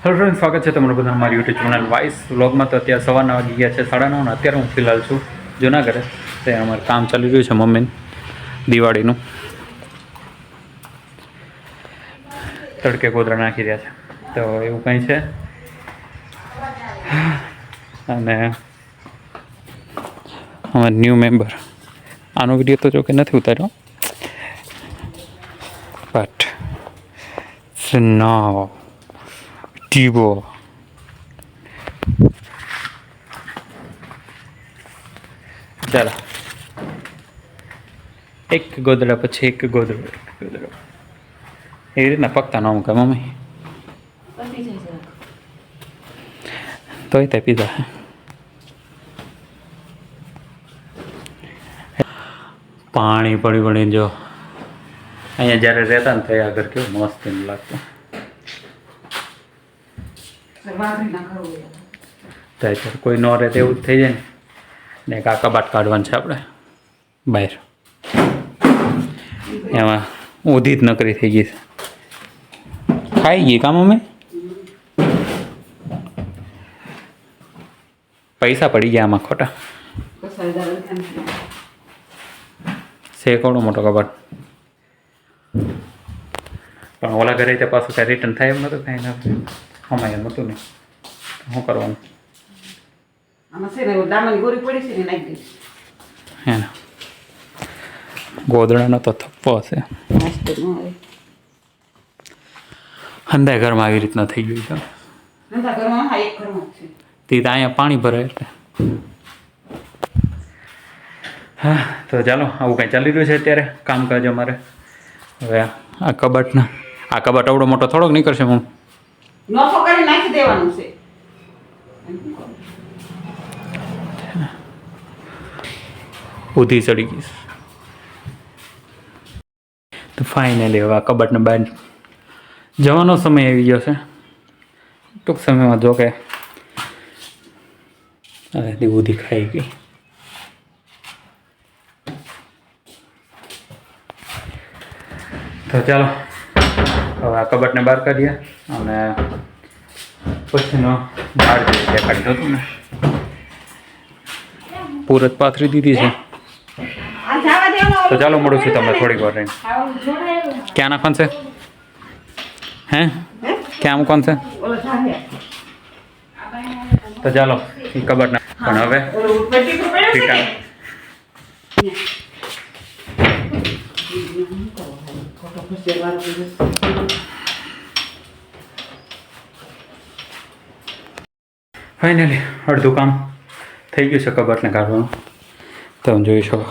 Hello friend, સ્વાગત છે તમારું બધા મારી યુટ્યુબ ચેનલ વાઇસ વ્લોગમાં. તો અત્યારે સવારના વાગી ગયા છે 9:30 ને અત્યારે હું ફિલહાલ છું જૂનાગઢે. તે અમારે કામ ચાલી રહ્યું છે મમ્મીને દિવાળીનું. તડકે ગોદરા નાખી રહ્યા છે તો એવું કંઈ છે. અને અમારે ન્યૂ મેમ્બર, આનો વિડીયો તો જો કે નથી ઉતાર્યો, બટ now ટીવો ચાલો, એક ગોદડા પછી એક ગોદડો એવી રીતના પકતા ન મૂકે મમ્મી. તોય તે પીધા પાણી પડી પડીને જો અહીંયા જ્યારે રહેતા ને તો આગળ કેવું મસ્ત લાગતું. ત્યારે કોઈ ન રહે એવું જ થઈ જાય ને એક આ કબાટ કાઢવાનું છે આપણે બહાર. એમાં ઊંધી જ નકરી થઈ ગઈ છે. ખાઈ ગઈ કામ અમે પૈસા પડી ગયા આમાં ખોટા. છે કોનો મોટો કબાટ, પણ ઓલા ઘરે તે પાછું કાંઈ રિટર્ન થાય એમ નહોતું, કાંઈ નથી અમારે એમ નહોતું ને શું કરવાનું. હે ને ગોદડાનો તો થપ્પો હશે. હંદાય ઘરમાં આવી રીતના થઈ ગયું છે. તે તો અહીંયા પાણી ભરાય એટલે. હા તો ચાલો, આવું કાંઈ ચાલી રહ્યું છે અત્યારે કામકાજ અમારે. હવે આ કબાટના આ કબાટ આવડો મોટો થોડોક નીકળશે હું નાખી દેવાનું છે. ઊંધી ચડી ગઈ તો ફાઇનલી હવે આ કબાટને બહાર જવાનો સમય આવી ગયો છે ટૂંક સમયમાં. જો કે અરે ઊંધી ખાઈ ગઈ. તો ચાલો હવે આ કબાટને બહાર કાઢીએ અને પછીનો બહાર જઈએ દેખાડી દો તમને. પૂરત પાથરી દીધી છે તો ચાલો મળું છું તમને થોડીક વાર રહીને. ક્યાં નાખવાનું છે? હે ક્યાં મૂકવાનું છે? તો ચાલો એ કબાટના પણ હવે ફાઇનલી અડધું કામ થઈ ગયું છે કબાટને કાઢવાનું. તમે જોઈ શકો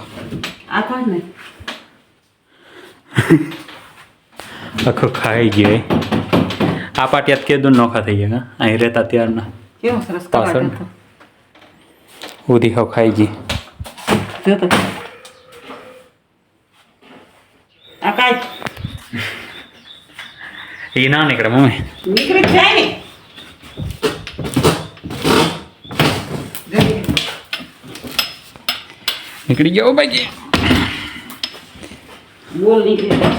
આખો ખાઈ ગયો. આ પાટિયાત કેદું નોખા થઈ ગયા અહીં રહેતા ત્યારના પાછળ ઉધી હાવ ખાઈ ગઈ. એ ના નીકળે મમ્મી, નીકળી જાય ને. નીકળી ગયો ભાઈ. બોલ નીકળી જાય.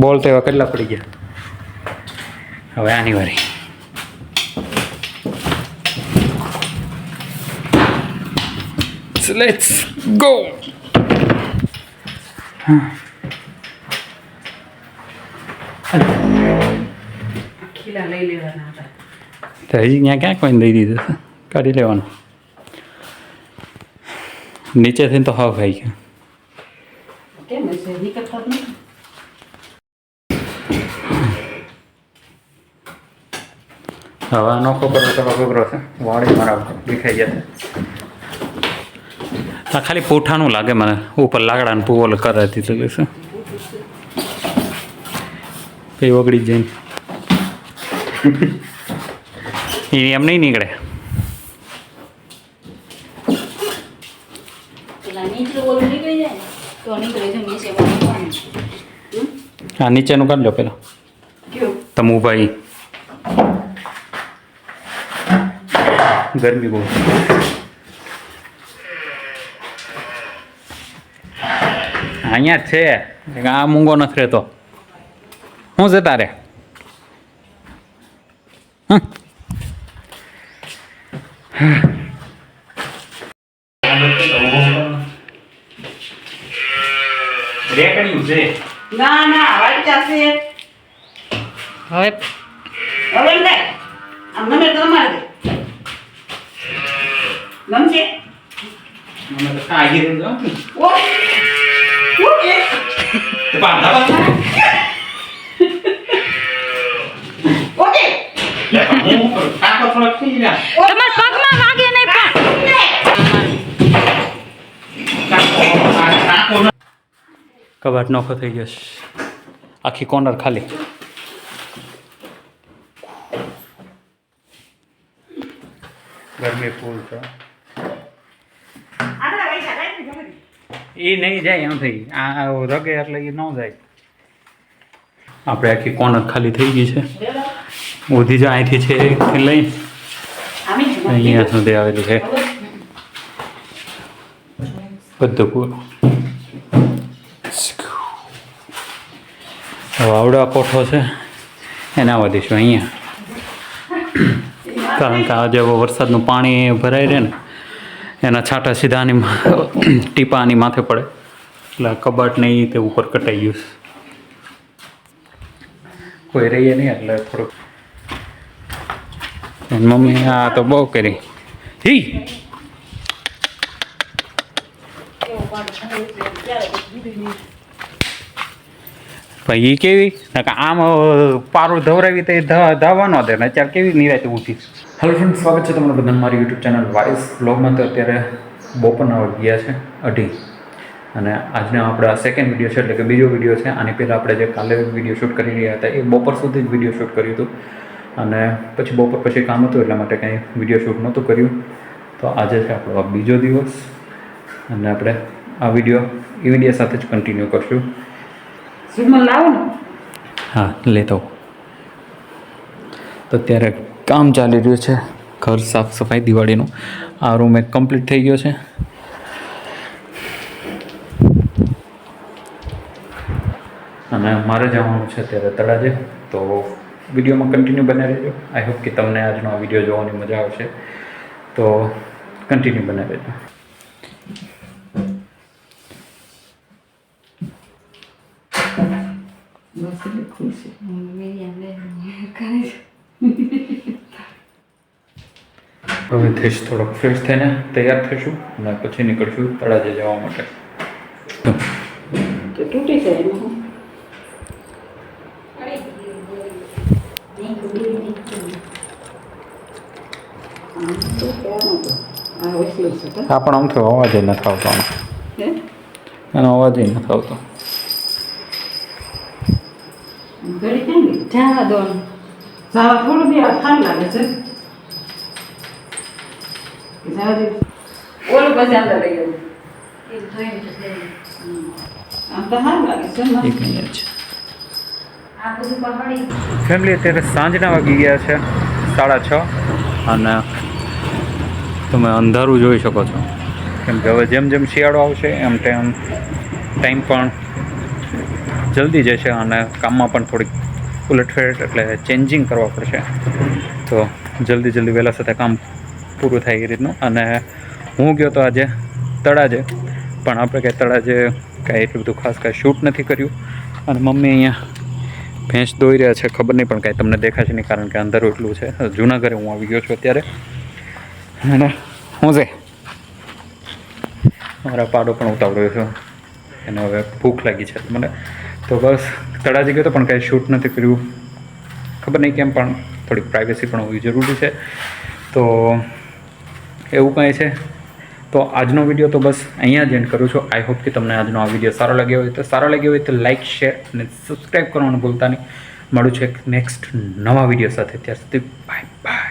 બોલ તો એવા કેટલા પડી ગયા. હવે આની વારી. Let's go. ખીલા લઈ લેવાના હતા. તો હજી ત્યાં ક્યાં કોઈને દઈ દીધું છે, કાઢી લેવાનું. નીચેથી તો હાવ ખાઈ ગયું. કેમ હશે? નીકળતા જ નથી. હવે નોખો કરો તો ગોગરો છે. વાળી મારા દેખાઈ જશે. આ ખાલી પૂઠાનું લાગે મને, ઉપર લાકડાને પૂવલ કરે દીધેલું છે. કઈ ઓગળી જ જાય એ એમ નહીં નીકળે. હા નીચેનું કાઢ લો પેલા તમે ઊભા. ગરમી બહુ. અહીંયા જ છે, આ મૂંગો નથી રહેતો. શું છે તારે? હ રેકડ્યું છે ના ના વાળી ચાલશે હવે હવે ને આમ મને તમારે ગમશે મને તો કાગી રહ્યો ઓ ઓકે તો બાંધા ઓકે લે હું કાકો થોડો થઈ ગયા તમાર પગમાં વાગે નહીં પણ કાકો કબાટ નોખો થઈ ગયો છે આખી કોર્નર ખાલી ગરમી ફૂલ છે આના પૈસા લાઈ ગમે એ નહીં જાય એમ થઈ આ રગે એટલે એ ન જાય આપણે આખી કોર્નર ખાલી થઈ ગઈ છે બધી જ અહીંથી છે એકથી લઈ અહીંયા સુધી આવેલું છે બધું પૂરું હવે આવડો કોઠો છે એને આવવા દઈશું અહીંયા કારણ કે આજે વરસાદનું પાણી ભરાઈ રહે ને એના છાંટા સીધા આની ટીપા આની માથે પડે એટલે આ કબાટ નહીં તે ઉપર કટાઈ ગયું છે. કોઈ રહીએ નહીં એટલે થોડુંક એની મમ્મી આ તો બહુ કરી હી ભાઈ એ કેવી આમ પારું ધવરાવી તો ધાવાનો દે ને અત્યારે કેવી નિરાતે ઉઠી. હેલો ફ્રેન્ડ, સ્વાગત છે તમારું બધાને મારી યુટ્યુબ ચેનલ વાઇસ બ્લોગમાં. તો અત્યારે બપોરના ગયા છે 2:30 અને આજનો આપણે આ સેકન્ડ વિડીયો છે એટલે કે બીજો વિડીયો છે. આની પહેલાં આપણે જે કાલે વિડીયો શૂટ કરી રહ્યા હતા એ બપોર સુધી જ વિડીયો શૂટ કર્યું હતું અને પછી બપોર પછી કામ હતું એટલા માટે કંઈ વિડીયો શૂટ નહોતું કર્યું. તો આજે છે આપણો આ બીજો દિવસ અને આપણે આ વિડીયો એ વિડીયો સાથે જ કન્ટિન્યુ કરશું. સુમન લાવો ને હા લેતો. તો અત્યારે કામ ચાલી રહ્યું છે ઘર સાફ સફાઈ દિવાળીનું. આ રૂમ એક કમ્પ્લીટ થઈ ગયો છે અને મારે જવાનું છે અત્યારે તળાજે. તો વિડીયોમાં કન્ટિન્યુ બને રહેજો. આઈ હોપ કે તમને આજનો આ વિડીયો જોવાની મજા આવશે. તો કન્ટિન્યુ બને રહેજો. બસ એટલે ખુશ છે હવે થઈશ થોડોક ફ્રેશ થઈને તૈયાર થઈશું અને પછી નીકળશું તળાજે જવા માટે. તો તૂટી જાય એમાં હું આ વસલું છે તો હા પણ આમ થયો અવાજ નથી આવતો આનો. હે એનો અવાજ નથી આવતો. ઘડી કેમ ગઈ જવા દો સારા થોડું બી આ થાન લાગે છે કે સારા દે ઓલું પછી અંદર લઈ ગયું આમ તો સારું લાગે છે ને એક મિનિટ છે. ફેમિલી અત્યારે સાંજના વાગી ગયા છે 6:30 અને તમે અંધારું જોઈ શકો છો કેમ કે હવે જેમ જેમ શિયાળો આવશે એમ તેમ ટાઈમ પણ જલ્દી જશે અને કામમાં પણ થોડીક ઉલટફેર એટલે ચેન્જિંગ કરવા પડશે. તો જલ્દી વહેલા સાથે કામ પૂરું થાય એ રીતનું. અને હું ગયો તો આજે તળાજે પણ આપણે કાંઈ તળાજે કાંઈ એટલું બધું ખાસ કાંઈ શૂટ નથી કર્યું. અને મમ્મી અહીંયા ભેંસ દોઈ રહ્યા છે. ખબર નહીં પણ કાંઈ તમને દેખાશે નહીં કારણ કે અંધારું એટલું છે. જૂના ઘરે હું આવી ગયો છું અત્યારે અને હું છે મારા પાડો પણ ઉતાવળ્યો છું એને હવે ભૂખ લાગી છે મને. તો બસ તળાજે ગયો તો પણ કાંઈ શૂટ નથી કર્યું. ખબર નહીં કેમ પણ થોડીક પ્રાઇવસી પણ હોવી જરૂરી છે. તો એવું કાંઈ છે. તો આજનો વિડીયો તો બસ અહીંયા જ એન્ડ કરું છું. આઈ હોપ કે તમને આજનો આ વિડીયો સારો લાગ્યો હોય તો લાઇક શેર અને સબસ્ક્રાઈબ કરવાનું ભૂલતા નહીં. મળું છું એક નેક્સ્ટ નવા વિડીયો સાથે. ત્યાર સુધી બાય બાય.